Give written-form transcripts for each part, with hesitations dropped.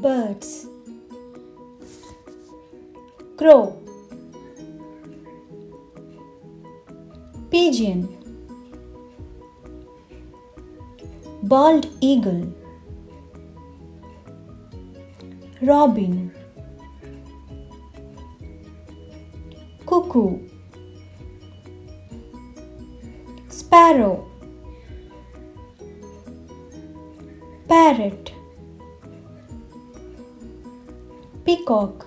birds, crow, pigeon, bald eagle, robin, cuckoo, sparrow, parrot, peacock,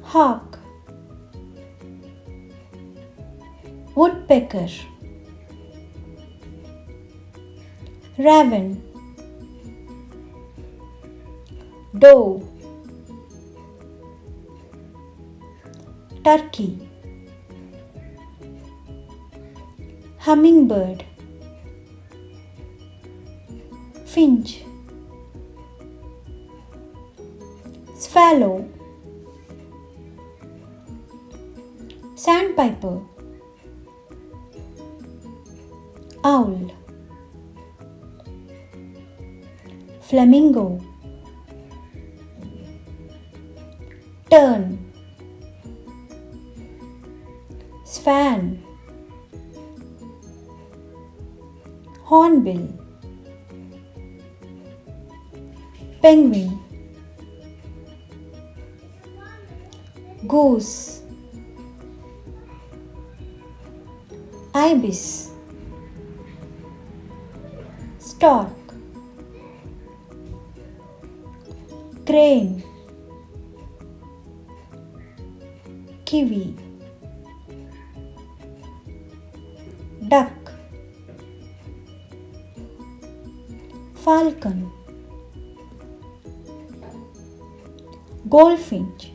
hawk, woodpecker, raven, dove, turkey, hummingbird, finch, swallow, sandpiper, owl, flamingo, tern, swan, hornbill, penguin, goose, ibis, stork, crane, kiwi, duck, falcon, goldfinch,